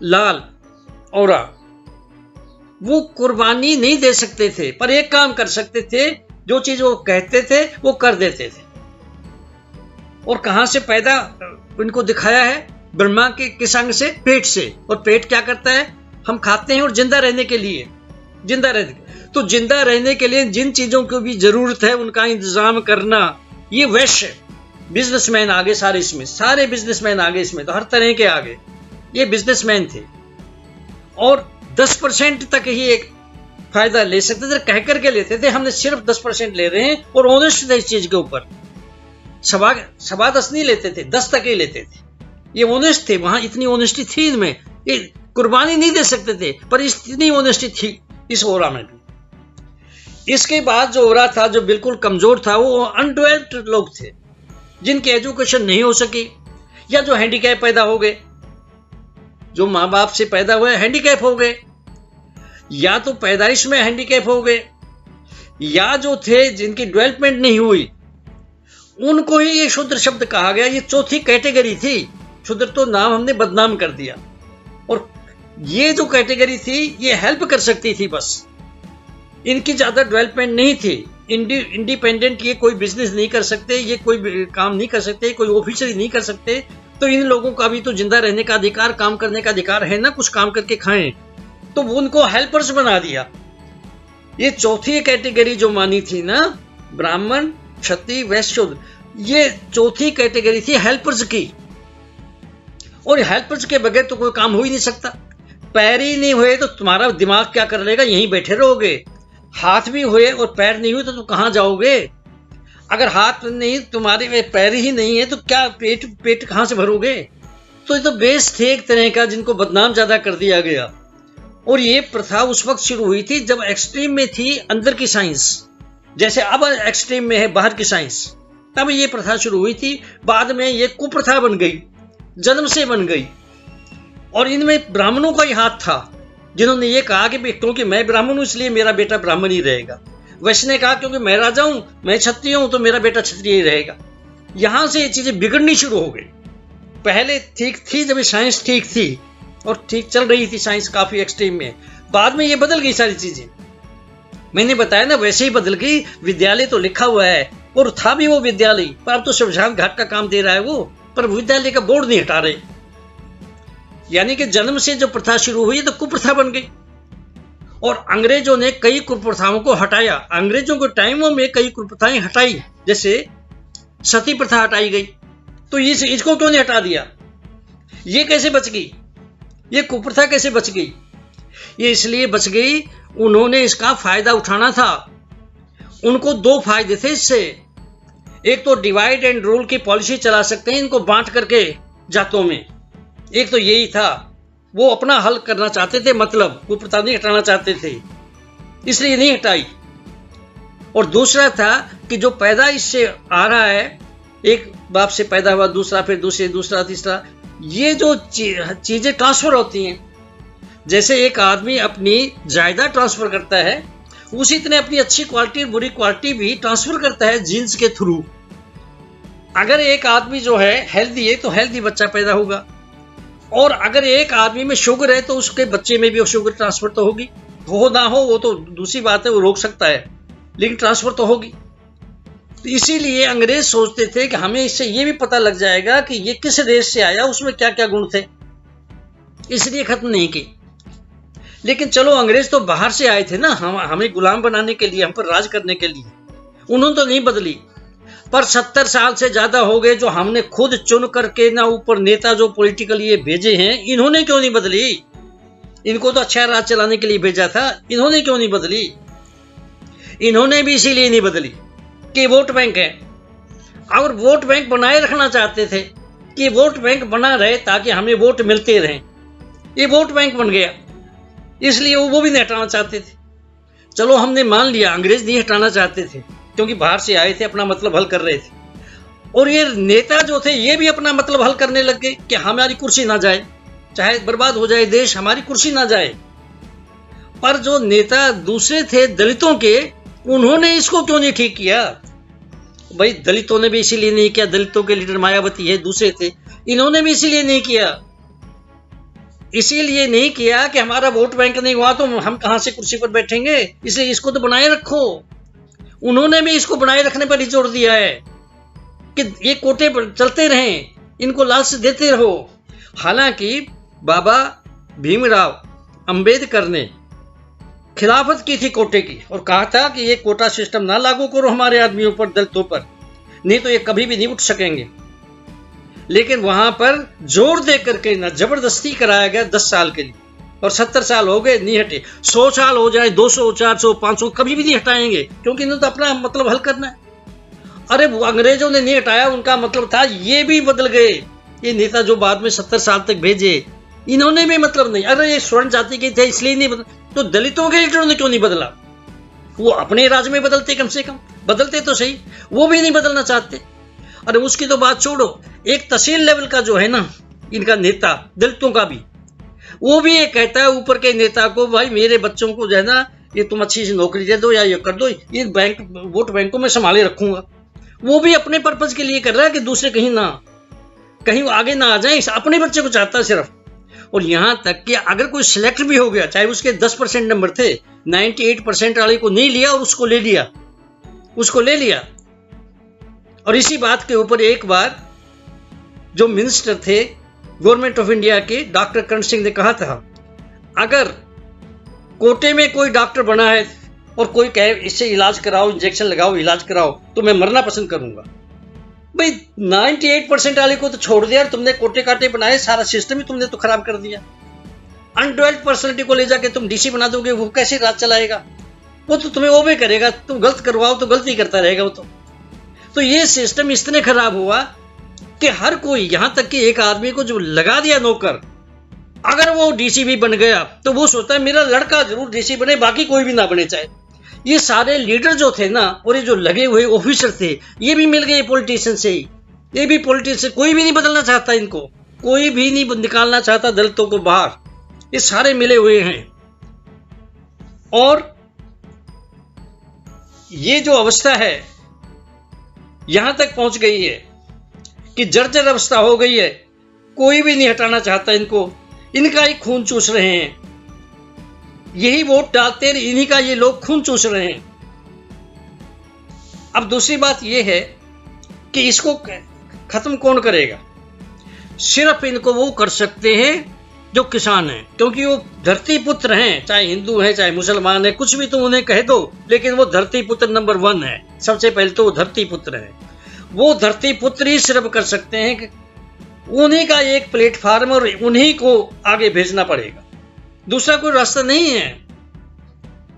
लाल औरा, वो कुर्बानी नहीं दे सकते थे, पर एक काम कर सकते थे, जो चीज वो कहते थे वो कर देते थे। और कहां से पैदा इनको दिखाया है? ब्रह्मा के किस अंग से? पेट से। और पेट क्या करता है? हम खाते हैं और जिंदा रहने के लिए, जिंदा रहने। तो जिंदा रहने के लिए जिन चीजों की भी जरूरत है उनका इंतजाम करना, ये वैश्य बिजनेसमैन आगे, सारे इसमें, सारे बिजनेसमैन आगे इसमें, तो हर तरह के आगे ये बिजनेसमैन थे। और 10% तक ही एक फायदा ले सकते थे, कह करके लेते थे हमने सिर्फ 10% ले रहे हैं, और ऑनेस्ट थे इस चीज के ऊपर। सवा 10 नहीं लेते थे, 10 तक ही लेते थे। ये ऑनेस्ट थे, वहां इतनी ऑनेस्टी थी इनमें। ये कुर्बानी नहीं दे सकते थे, पर इतनी ऑनेस्टी थी इस ओरा में भी। इसके बाद जो ओरा था, जो बिल्कुल कमजोर था, वो अनडेवलप्ड लोग थे, जिनकी एजुकेशन नहीं हो सकी, या जो हैंडीकैप पैदा हो गए, जो माँ बाप से पैदा हुए हैंडीकैप हो गए, या तो पैदाइश में हैंडीकैप हो गए, या जो थे जिनकी डेवलपमेंट नहीं हुई, उनको ही ये शूद्र शब्द कहा गया। ये चौथी कैटेगरी थी। शूद्र तो नाम हमने बदनाम कर दिया। और ये जो कैटेगरी थी ये हेल्प कर सकती थी, बस इनकी ज्यादा डेवलपमेंट नहीं थी। इंडिपेंडेंट ये कोई बिजनेस नहीं कर सकते, ये कोई काम नहीं कर सकते, कोई ऑफिसर नहीं कर सकते। तो इन लोगों का भी तो जिंदा रहने का अधिकार, काम करने का अधिकार है ना, कुछ काम करके खाएं। तो उनको हेल्पर्स बना दिया। ये चौथी कैटेगरी जो मानी थी ना, ब्राह्मण, क्षत्रिय, वैश्य, शूद्र, ये चौथी कैटेगरी थी हेल्पर्स की। और हेल्पर्स के बगैर तो कोई काम हो ही नहीं सकता। पैर ही नहीं हुए तो तुम्हारा दिमाग क्या कर लेगा? यहीं बैठे रहोगे। हाथ भी हुए और पैर नहीं हुए तो तुम कहां जाओगे? अगर हाथ नहीं, तुम्हारे में पैर ही नहीं है, तो क्या पेट कहां से भरोगे? तो ये तो बेस थे एक तरह का, जिनको बदनाम ज्यादा कर दिया गया। और ये प्रथा उस वक्त शुरू हुई थी जब एक्सट्रीम में थी अंदर की साइंस, जैसे अब एक्सट्रीम में है बाहर की साइंस। तब ये प्रथा शुरू हुई थी। बाद में ये कुप्रथा बन गई, जन्म से बन गई। और इनमें ब्राह्मणों का ही हाथ था, जिन्होंने ये कहा कि क्योंकि मैं ब्राह्मण हूं इसलिए मेरा बेटा ब्राह्मण ही रहेगा। वैश्य ने कहा क्योंकि मैं राजा हूं, मैं क्षत्रिय हूं, तो मेरा बेटा क्षत्रिय ही रहेगा। यहां से ये चीजें बिगड़नी शुरू हो गई। पहले ठीक थी जब साइंस ठीक थी और ठीक चल रही थी साइंस काफी एक्सट्रीम में। बाद में ये बदल गई सारी चीजें। मैंने बताया ना, वैसे ही बदल गई। विद्यालय तो लिखा हुआ है और था भी वो विद्यालय, पर अब तो शमशान घाट का काम दे रहा है वो, पर विद्यालय का बोर्ड नहीं हटा रहे। यानी कि जन्म से जो प्रथा शुरू हुई तो कुप्रथा बन गई। और अंग्रेजों ने कई कुप्रथाओं को हटाया। अंग्रेजों के टाइमों में कई कुप्रथाएं हटाई, जैसे सती प्रथा हटाई गई। तो इसको क्यों नहीं हटा दिया? ये कैसे बच गई? ये कुप्रथा कैसे बच गई? ये इसलिए बच गई, उन्होंने इसका फायदा उठाना था। उनको दो फायदे थे इससे। एक तो डिवाइड एंड रूल की पॉलिसी चला सकते हैं इनको बांट करके जातों में। एक तो यही था, वो अपना हल करना चाहते थे, मतलब कुप्रथा नहीं हटाना चाहते थे, इसलिए नहीं हटाई। और दूसरा था कि जो पैदा इससे आ रहा है, एक बाप से पैदा हुआ, दूसरा, फिर दूसरे, दूसरा, तीसरा, ये जो चीजें ट्रांसफर होती हैं, जैसे एक आदमी अपनी जायदाद ट्रांसफर करता है, उसी तरह अपनी अच्छी क्वालिटी बुरी क्वालिटी भी ट्रांसफर करता है जीन्स के थ्रू। अगर एक आदमी जो है हेल्दी है तो हेल्दी बच्चा पैदा होगा, और अगर एक आदमी में शुगर है तो उसके बच्चे में भी शुगर ट्रांसफर तो होगी। हो ना हो वो तो दूसरी बात है, वो रोक सकता है, लेकिन ट्रांसफर तो होगी। तो इसीलिए अंग्रेज सोचते थे कि हमें इससे ये भी पता लग जाएगा कि ये किस देश से आया, उसमें क्या क्या गुण थे, इसलिए खत्म नहीं की। लेकिन चलो, अंग्रेज तो बाहर से आए थे ना, हमें गुलाम बनाने के लिए, हम पर राज करने के लिए, उन्होंने तो नहीं बदली। पर 70 साल से ज्यादा हो गए जो हमने खुद चुन करके ना ऊपर नेता जो पॉलिटिकल ये भेजे हैं, इन्होंने क्यों नहीं बदली? इनको तो अच्छा राज चलाने के लिए भेजा था, इन्होंने क्यों नहीं बदली? इन्होंने भी इसीलिए नहीं बदली कि वोट बैंक है, और वोट बैंक बनाए रखना चाहते थे कि वोट बैंक बना रहे ताकि हमें वोट मिलते रहें। ये वोट बैंक बन गया, इसलिए वो भी नहीं हटाना चाहते थे। चलो, हमने मान लिया अंग्रेज नहीं हटाना चाहते थे, क्योंकि बाहर से आए थे, अपना मतलब हल कर रहे थे। और ये नेता जो थे ये भी अपना मतलब हल करने लग गए कि हमारी कुर्सी ना जाए, चाहे बर्बाद हो जाए देश, हमारी कुर्सी ना जाए। पर जो नेता दूसरे थे दलितों के, उन्होंने इसको क्यों नहीं ठीक किया? भाई, दलितों ने भी इसीलिए नहीं किया, दलितों के लीडर मायावती है, दूसरे थे, इन्होंने भी इसीलिए नहीं किया। इसीलिए नहीं किया कि हमारा वोट बैंक नहीं हुआ तो हम कहां से कुर्सी पर बैठेंगे, इसलिए इसको तो बनाए रखो। उन्होंने भी इसको बनाए रखने पर ही जोर दिया है कि ये कोटे चलते रहें, इनको लालच देते रहो। हालांकि बाबा भीमराव अंबेडकर ने खिलाफत की थी कोटे की, और कहा था कि ये कोटा सिस्टम ना लागू करो हमारे आदमियों पर, दलितों पर, नहीं तो ये कभी भी नहीं उठ सकेंगे। लेकिन वहां पर जोर दे करके ना जबरदस्ती कराया गया 10 साल के लिए, और 70 साल हो गए नहीं हटे। 100 साल हो जाए, 200, 400, 500, कभी भी नहीं हटाएंगे, क्योंकि इन्होंने तो अपना मतलब हल करना है। अरे, वो अंग्रेजों ने नहीं हटाया, उनका मतलब था ये भी बदल गए। ये नेता जो बाद में 70 साल तक भेजे, इन्होंने भी मतलब नहीं, अरे ये स्वर्ण जाति के थे इसलिए नहीं बदल, तो दलितों के लीडरों ने क्यों नहीं बदला? वो अपने राज्य में बदलते, कम से कम बदलते तो सही, वो भी नहीं बदलना चाहते। अरे उसकी तो बात छोड़ो, एक तहसील लेवल का जो है ना इनका नेता, दलितों का भी, वो भी ये कहता है ऊपर के नेता को, भाई मेरे बच्चों को जो है ना, ये तुम अच्छी सी नौकरी दे दो या ये कर दो, ये बैंक वोट बैंक को मैं संभाले रखूंगा। वो भी अपने पर्पज के लिए कर रहा है कि दूसरे कहीं आगे ना आ जाए, अपने बच्चे को चाहता है सिर्फ। और यहां तक कि अगर कोई सिलेक्ट भी हो गया, चाहे उसके 10% नंबर थे, 98% वाले को नहीं लिया और उसको ले लिया। और इसी बात के ऊपर एक बार जो मिनिस्टर थे गवर्नमेंट ऑफ इंडिया के, डॉक्टर करण सिंह ने कहा था, अगर कोटे में कोई डॉक्टर बना है और कोई कहे इससे इलाज कराओ, इंजेक्शन लगाओ, इलाज कराओ, तो मैं मरना पसंद करूंगा। भाई 98% वाले को तो छोड़ दिया, तुमने कोटे काटे बनाए, सारा सिस्टम ही तुमने तो खराब कर दिया। अनडेवलप्ड पर्सनैलिटी को ले जाके तुम डीसी बना दोगे, वो कैसे राज चलाएगा? वो तो तुम्हें वो भी करेगा, तुम गलत करवाओ तो गलती करता रहेगा वो तो ये सिस्टम इतने खराब हुआ कि हर कोई, यहां तक कि एक आदमी को जो लगा दिया नौकर, अगर वो डीसी भी बन गया तो वो सोचता है मेरा लड़का जरूर डीसी बने, बाकी कोई भी ना बने। चाहे ये सारे लीडर जो थे ना, और ये जो लगे हुए ऑफिसर थे, ये भी मिल गए पॉलिटिशियन से ही। ये भी पॉलिटिशियन, कोई भी नहीं बदलना चाहता इनको, कोई भी नहीं निकालना चाहता दलितों को बाहर, ये सारे मिले हुए हैं। और ये जो अवस्था है यहां तक पहुंच गई है कि जर्जर अवस्था हो गई है, कोई भी नहीं हटाना चाहता इनको, इनका ही खून चूस रहे हैं, यही वोट डालते हैं, इन्हीं का ये लोग खून चूस रहे हैं। अब दूसरी बात ये है कि इसको खत्म कौन करेगा? सिर्फ इनको वो कर सकते हैं जो किसान हैं, क्योंकि वो धरती पुत्र हैं, चाहे हिंदू हैं चाहे मुसलमान हैं, कुछ भी तुम उन्हें कह दो, लेकिन वो धरती पुत्र नंबर 1 है। सबसे पहले तो वो धरती पुत्र है, वो धरती पुत्र ही सिर्फ कर सकते हैं कि उन्हीं का एक प्लेटफार्म और उन्हीं को आगे भेजना पड़ेगा, दूसरा कोई रास्ता नहीं है।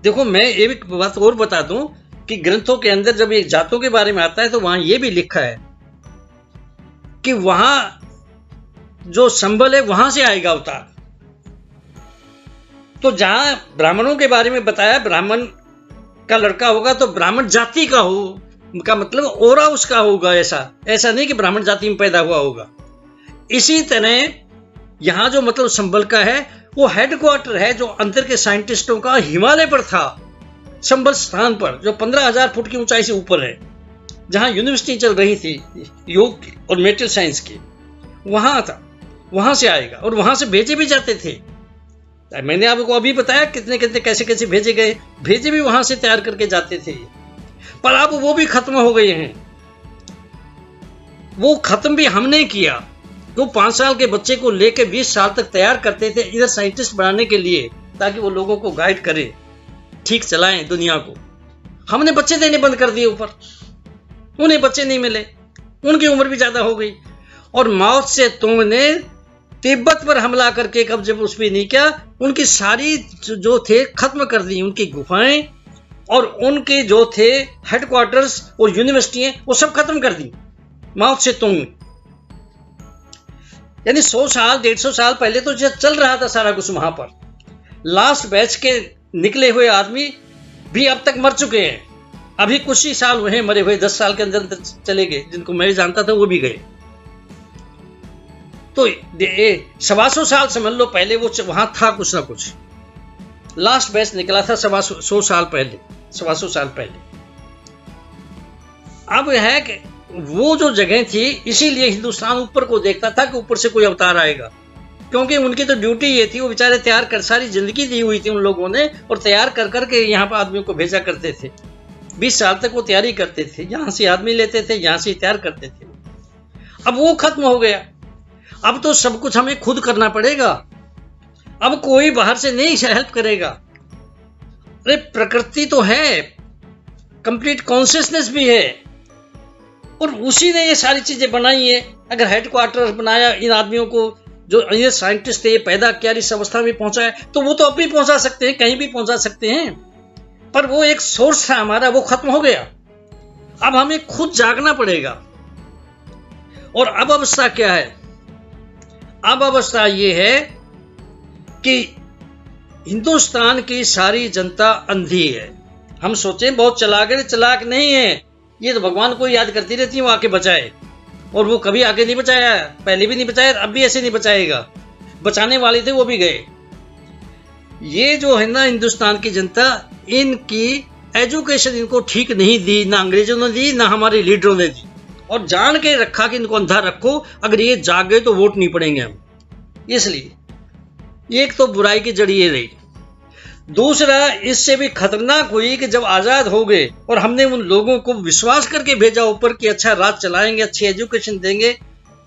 देखो, मैं एक बात और बता दूं कि ग्रंथों के अंदर जब एक जातों के बारे में आता है तो वहां यह भी लिखा है कि वहां जो संबल है वहां से आएगा अवतार। तो जहां ब्राह्मणों के बारे में बताया, ब्राह्मण का लड़का होगा तो ब्राह्मण जाति का हो, का मतलब ओरा उसका होगा, ऐसा नहीं कि ब्राह्मण जाति में पैदा हुआ होगा। इसी तरह यहां जो मतलब संबल का है वो हेडक्वार्टर है जो अंदर के साइंटिस्टों का हिमालय पर था, संबल स्थान पर जो 15,000 फुट की ऊंचाई से ऊपर है, जहां यूनिवर्सिटी चल रही थी योग की और मेटेरियल साइंस की, वहां था। वहां से आएगा और वहां से भेजे भी जाते थे। मैंने आपको अभी बताया कितने कितने कैसे कैसे भेजे गए, भेजे भी वहां से तैयार करके जाते थे। पर अब वो भी खत्म हो गए हैं। वो खत्म भी हमने किया। जो 5 साल के बच्चे को लेकर 20 साल तक तैयार करते थे इधर साइंटिस्ट बनाने के लिए, ताकि वो लोगों को गाइड करे, ठीक चलाएं दुनिया को, हमने बच्चे देने बंद कर दिए ऊपर। उन्हें बच्चे नहीं मिले, उनकी उम्र भी ज्यादा हो गई। और माओ से तुंग ने तिब्बत पर हमला करके कब जब उस पर नहीं किया, उनकी सारी जो थे खत्म कर दी, उनकी गुफाएं और उनके जो थे हेडक्वार्टर्स और यूनिवर्सिटियां वो सब खत्म कर दी माओ से तुंग ने। यानी 100 साल 150 साल पहले तो चल रहा था सारा कुछ वहां पर। लास्ट बैच के निकले हुए आदमी भी अब तक मर चुके हैं। अभी कुछ ही साल हुए हैं मरे हुए, 10 साल के अंदर चले गए। जिनको मैं जानता था वो भी गए। तो 125 साल समझ लो पहले वो वहां था कुछ ना कुछ। लास्ट बैच निकला था 100 साल पहले, 125 साल पहले। अब है कि वो जो जगह थी, इसीलिए हिंदुस्तान ऊपर को देखता था कि ऊपर से कोई अवतार आएगा, क्योंकि उनकी तो ड्यूटी ये थी। वो बेचारे तैयार कर, सारी जिंदगी दी हुई थी उन लोगों ने, और तैयार कर करके यहाँ पर आदमियों को भेजा करते थे। 20 साल तक वो तैयारी करते थे, यहां से आदमी लेते थे, यहां से तैयार करते थे। अब वो खत्म हो गया। अब तो सब कुछ हमें खुद करना पड़ेगा। अब कोई बाहर से नहीं हेल्प करेगा। अरे प्रकृति तो है, कंप्लीट कॉन्शियसनेस भी है, और उसी ने ये सारी चीजें बनाई है। अगर हेडक्वार्टर बनाया, इन आदमियों को जो ये साइंटिस्ट थे ये पैदा किया, इस अवस्था में पहुंचाया, तो वो तो अब भी पहुंचा सकते हैं, कहीं भी पहुंचा सकते हैं। पर वो एक सोर्स था हमारा, वो खत्म हो गया। अब हमें खुद जागना पड़ेगा। और अब अवस्था क्या है? अब अवस्था ये है कि हिंदुस्तान की सारी जनता अंधी है। हम सोचें बहुत चालाक है, चालाक नहीं है। ये तो भगवान को याद करती रहती है वो आके बचाए, और वो कभी आगे नहीं बचाया, पहले भी नहीं बचाया, अब भी ऐसे नहीं बचाएगा। बचाने वाले थे वो भी गए। ये जो है ना हिंदुस्तान की जनता, इनकी एजुकेशन इनको ठीक नहीं दी, ना अंग्रेजों ने दी, ना हमारे लीडरों ने दी, और जान के रखा कि इनको अंधा रखो, अगर ये जाग गए तो वोट नहीं पड़ेंगे हम। इसलिए एक तो बुराई की जड़ी ये रही। दूसरा, इससे भी खतरनाक हुई कि जब आजाद हो गए और हमने उन लोगों को विश्वास करके भेजा ऊपर कि अच्छा राज चलाएंगे, अच्छी एजुकेशन देंगे,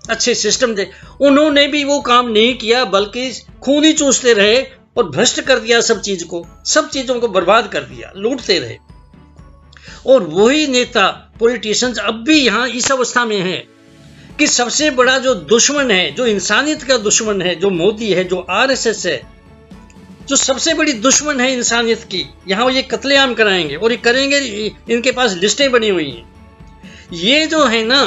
अच्छे सिस्टम दे, उन्होंने भी वो काम नहीं किया, बल्कि खून ही चूसते रहे और भ्रष्ट कर दिया सब चीज को, सब चीजों को बर्बाद कर दिया, लूटते रहे। और वही नेता पॉलिटिशियंस अब भी यहां इस अवस्था में है कि सबसे बड़ा जो दुश्मन है, जो इंसानियत का दुश्मन है, जो मोदी है, जो आरएसएस है, जो सबसे बड़ी दुश्मन है इंसानियत की, यहां ये कत्लेआम कराएंगे और ये करेंगे। इनके पास लिस्टें बनी हुई हैं। ये जो है ना,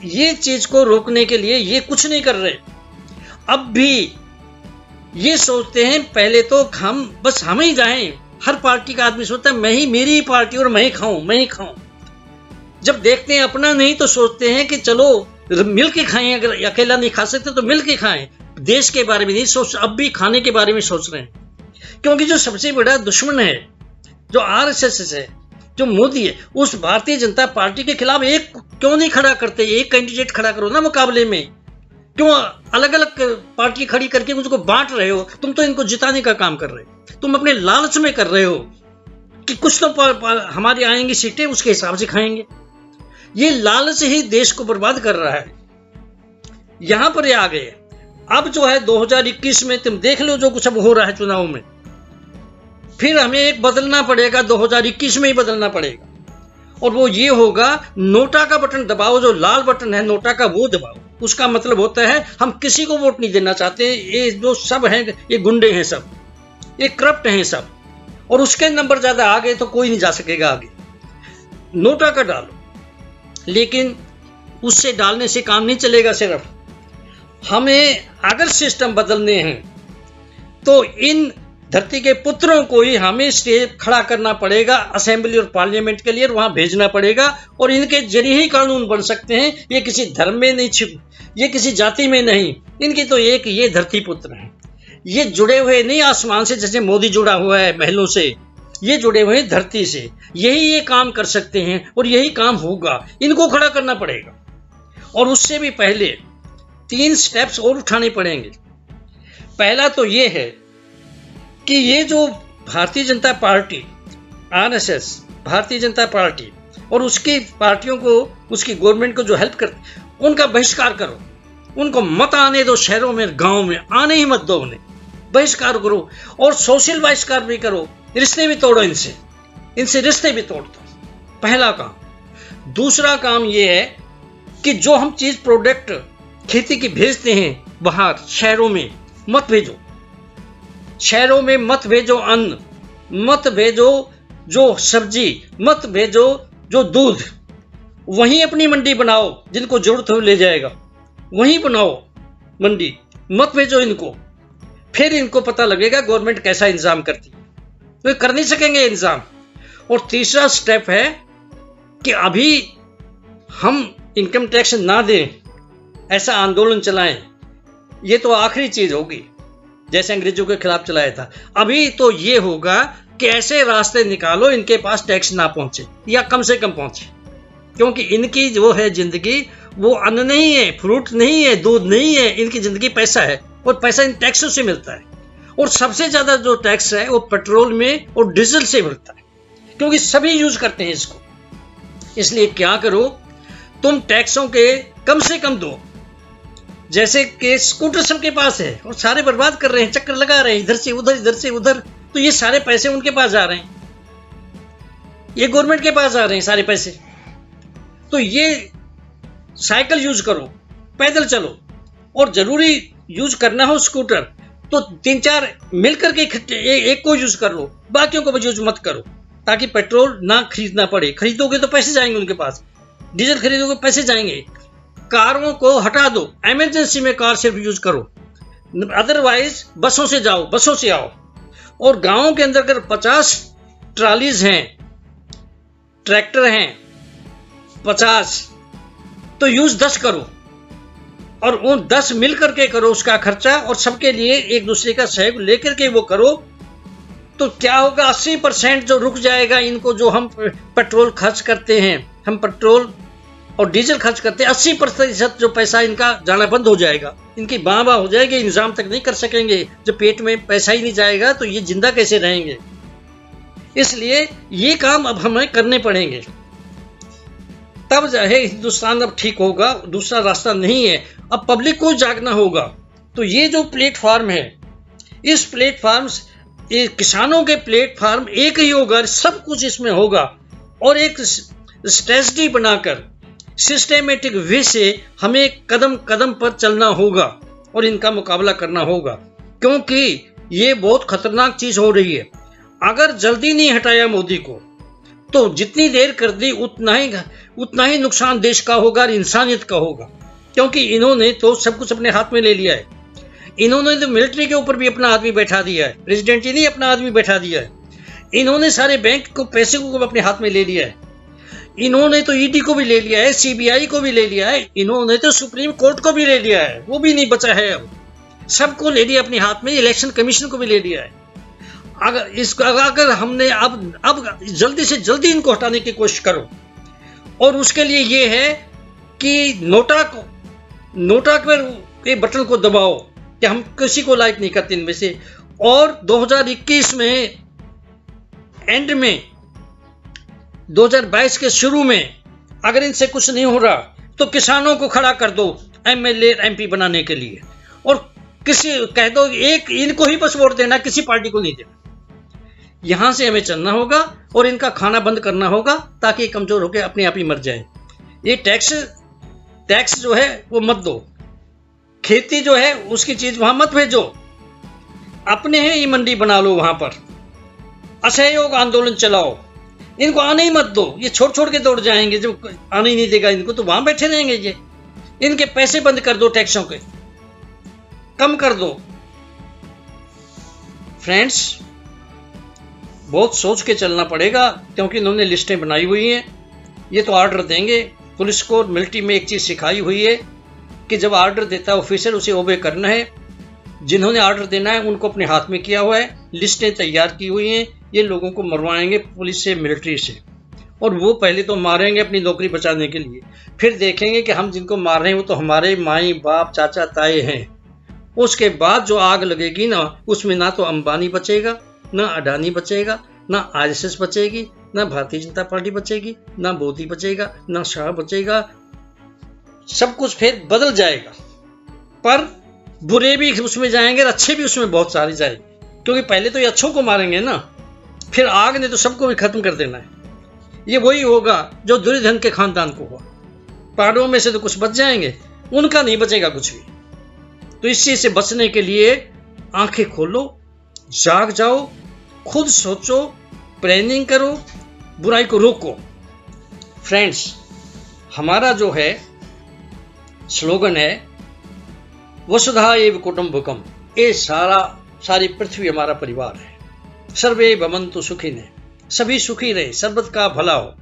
ये चीज को रोकने के लिए ये कुछ नहीं कर रहे। अब भी ये सोचते हैं पहले तो हम ही जाएं। हर पार्टी का आदमी सोचता है मैं ही, मेरी ही पार्टी और मैं ही खाऊं। जब देखते हैं अपना नहीं तो सोचते हैं कि चलो मिल के खाएं, अगर अकेला नहीं खा सकते तो मिल के खाएं। देश के बारे में नहीं सोच, अब भी खाने के बारे में सोच रहे हैं। क्योंकि जो सबसे बड़ा दुश्मन है, जो आरएसएस है, जो मोदी है, उस भारतीय जनता पार्टी के खिलाफ एक क्यों नहीं खड़ा करते? एक कैंडिडेट खड़ा करो ना मुकाबले में। क्यों अलग अलग पार्टी खड़ी करके मुझको बांट रहे हो? तुम तो इनको जिताने का काम कर रहे हो, तुम अपने लालच में कर रहे हो कि कुछ तो हमारी आएंगी सीटें, उसके हिसाब से खाएंगे। ये लालच ही देश को बर्बाद कर रहा है। यहां पर ये आ गए। अब जो है 2021 में तुम देख लो जो कुछ अब हो रहा है चुनाव में, फिर हमें एक बदलना पड़ेगा, 2021 में ही बदलना पड़ेगा। और वो ये होगा, नोटा का बटन दबाओ, जो लाल बटन है नोटा का वो दबाओ। उसका मतलब होता है हम किसी को वोट नहीं देना चाहते। ये जो सब हैं ये गुंडे हैं, सब ये करप्ट हैं सब, और उसके नंबर ज्यादा आ गए तो कोई नहीं जा सकेगा आगे। नोटा का डालो, लेकिन उससे डालने से काम नहीं चलेगा। सिर्फ हमें अगर सिस्टम बदलने हैं तो इन धरती के पुत्रों को ही हमें स्टेज खड़ा करना पड़ेगा असेंबली और पार्लियामेंट के लिए, वहां भेजना पड़ेगा और इनके जरिए ही कानून बन सकते हैं। ये किसी धर्म में नहीं छिप, ये किसी जाति में नहीं, इनकी तो एक ये धरती पुत्र हैं। ये जुड़े हुए नहीं आसमान से जैसे मोदी जुड़ा हुआ है महलों से, ये जुड़े हुए हैं धरती से। यही ये काम कर सकते हैं और यही काम होगा, इनको खड़ा करना पड़ेगा। और उससे भी पहले 3 स्टेप्स और उठाने पड़ेंगे। पहला तो ये है कि ये जो Bharatiya Janata party, RSS, Bharatiya Janata party और उसकी पार्टियों को, उसकी गवर्नमेंट को जो हेल्प करते, उनका बहिष्कार करो। उनको मत आने दो शहरों में, गांव में आने ही मत दो, उन्हें बहिष्कार करो और सोशल बहिष्कार भी करो। रिश्ते भी तोड़ो इनसे रिश्ते भी तोड़ दो, पहला काम। दूसरा काम ये है कि जो हम चीज प्रोडक्ट खेती की भेजते हैं बाहर शहरों में मत भेजो, शहरों में मत भेजो अन्न, मत भेजो जो सब्जी, मत भेजो जो दूध। वहीं अपनी मंडी बनाओ, जिनको जरूरत हो ले जाएगा, वहीं बनाओ मंडी, मत भेजो इनको। फिर इनको पता लगेगा गवर्नमेंट कैसा इंतजाम करती है, तो ये कर नहीं सकेंगे इंतजाम। और तीसरा स्टेप है कि अभी हम इनकम टैक्स ना दें, ऐसा आंदोलन चलाएं। ये तो आखिरी चीज होगी, जैसे अंग्रेजों के खिलाफ चलाया था। अभी तो ये होगा कि ऐसे रास्ते निकालो इनके पास टैक्स ना पहुंचे या कम से कम पहुंचे, क्योंकि इनकी जो है जिंदगी वो अन्न नहीं है, फ्रूट नहीं है, दूध नहीं है, इनकी जिंदगी पैसा है और पैसा इन टैक्सों से मिलता है। और सबसे ज्यादा जो टैक्स है वो पेट्रोल में और डीजल से मिलता है, क्योंकि सभी यूज करते हैं इसको। इसलिए क्या करो, तुम टैक्सों के कम से कम दो। जैसे कि स्कूटर सबके पास है और सारे बर्बाद कर रहे हैं, चक्कर लगा रहे हैं इधर से उधर, इधर से उधर, तो ये सारे पैसे उनके पास जा रहे हैं, ये गवर्नमेंट के पास जा रहे हैं सारे पैसे। तो ये साइकिल यूज करो, पैदल चलो, और जरूरी यूज करना हो स्कूटर तो 3-4 मिलकर के एक को यूज कर लो, बाकियों को यूज मत करो, ताकि पेट्रोल ना खरीदना पड़े। खरीदोगे तो पैसे जाएंगे उनके पास, डीजल खरीदोगे पैसे जाएंगे। कारों को हटा दो, इमरजेंसी में कार सिर्फ यूज करो, अदरवाइज बसों से जाओ, बसों से आओ। और गांवों के अंदर अगर 50 ट्रालीज हैं, ट्रैक्टर हैं 50, तो यूज 10 करो और उन 10 मिलकर के करो उसका खर्चा, और सबके लिए एक दूसरे का सहयोग लेकर के वो करो। तो क्या होगा, 80% जो रुक जाएगा इनको, जो हम पेट्रोल खर्च करते हैं, हम पेट्रोल और डीजल खर्च करते हैं, 80% जो पैसा इनका जाना बंद हो जाएगा, इनकी बाँ हो जाएगी, इंतजाम तक नहीं कर सकेंगे। जब पेट में पैसा ही नहीं जाएगा तो ये जिंदा कैसे रहेंगे। इसलिए ये काम अब हमें करने पड़ेंगे, तब जाए हिंदुस्तान अब ठीक होगा। दूसरा रास्ता नहीं है, अब पब्लिक को जागना होगा। तो ये जो प्लेटफॉर्म है, इस प्लेटफॉर्म, ये किसानों के प्लेटफॉर्म एक ही होगा, सब कुछ इसमें होगा। और एक स्ट्रेटजी बनाकर सिस्टेमेटिक वे से हमें कदम कदम पर चलना होगा और इनका मुकाबला करना होगा, क्योंकि ये बहुत खतरनाक चीज हो रही है। अगर जल्दी नहीं हटाया मोदी को, तो जितनी देर कर दी उतना ही नुकसान देश का होगा और इंसानियत का होगा, क्योंकि इन्होंने तो सब कुछ अपने हाथ में ले लिया है। इन्होंने तो मिलिट्री के ऊपर भी अपना आदमी बैठा दिया है, प्रेसिडेंट ही नहीं अपना आदमी बैठा दिया है। इन्होंने सारे बैंक को, पैसे को अपने हाथ में ले लिया है। इन्होंने तो ईडी को भी ले लिया है, सीबीआई को भी ले लिया है, इन्होंने तो सुप्रीम कोर्ट को भी ले लिया है, वो भी नहीं बचा है। अब सबको ले लिया अपने हाथ में, इलेक्शन कमीशन को भी ले लिया है। अगर हमने अब जल्दी से जल्दी इनको हटाने की कोशिश करो, और उसके लिए ये है कि नोटा के बटन को दबाओ कि हम किसी को लाइक नहीं करते इनमें से। और 2021 में एंड में, 2022 के शुरू में अगर इनसे कुछ नहीं हो रहा तो किसानों को खड़ा कर दो एमएलए एमपी बनाने के लिए, और किसी कह दो एक इनको ही बस वोट देना, किसी पार्टी को नहीं देना। यहां से हमें चलना होगा और इनका खाना बंद करना होगा, ताकि कमजोर होकर अपने आप ही मर जाए। ये टैक्स जो है वो मत दो, खेती जो है उसकी चीज वहां मत भेजो, अपने ही मंडी बना लो, वहां पर असहयोग आंदोलन चलाओ, इनको आने ही मत दो। ये छोड़ के दौड़ जाएंगे, जब आने ही नहीं देगा इनको तो वहां बैठे रहेंगे। ये इनके पैसे बंद कर दो, टैक्सों के कम कर दो, फ्रेंड्स, बहुत सोच के चलना पड़ेगा, क्योंकि इन्होंने लिस्टें बनाई हुई हैं। ये तो ऑर्डर देंगे। पुलिस को मिलिट्री में एक चीज़ सिखाई हुई है कि जब ऑर्डर देता है ऑफिसर, उसे ओबे करना है। जिन्होंने ऑर्डर देना है उनको अपने हाथ में किया हुआ है, लिस्टें तैयार की हुई हैं। ये लोगों को मरवाएंगे पुलिस से, मिलिट्री से, और वो पहले तो मारेंगे अपनी नौकरी बचाने के लिए, फिर देखेंगे कि हम जिनको मार रहे हैं वो तो हमारे माई बाप चाचा ताए हैं। उसके बाद जो आग लगेगी ना, उसमें ना तो अंबानी बचेगा, ना अडानी बचेगा, ना आरएसएस बचेगी, ना भारतीय जनता पार्टी बचेगी, ना मोदी बचेगा, ना शाह बचेगा। सब कुछ फिर बदल जाएगा। पर बुरे भी उसमें जाएंगे और अच्छे भी उसमें बहुत सारे जाएंगे, क्योंकि पहले तो ये अच्छों को मारेंगे ना, फिर आग ने तो सबको भी खत्म कर देना है। ये वही होगा जो दुर्योधन के खानदान को हुआ। पहाड़ों में से तो कुछ बच जाएंगे, उनका नहीं बचेगा कुछ भी। तो इस चीज से बचने के लिए आंखें खोलो, जाग जाओ, खुद सोचो, प्लानिंग करो, बुराई को रोको। फ्रेंड्स, हमारा जो है स्लोगन है वसुधा एव कुटुंबकम। ये सारी पृथ्वी हमारा परिवार है। सर्वे भवन्तु सुखिनः, सभी सुखी रहे, सर्वत्र का भला हो।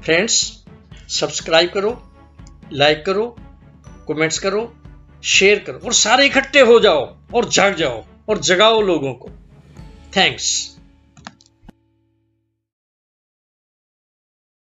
फ्रेंड्स, सब्सक्राइब करो, लाइक करो, कमेंट्स करो, शेयर करो, और सारे इकट्ठे हो जाओ और जाग जाओ और जगाओ लोगों को। थैंक्स।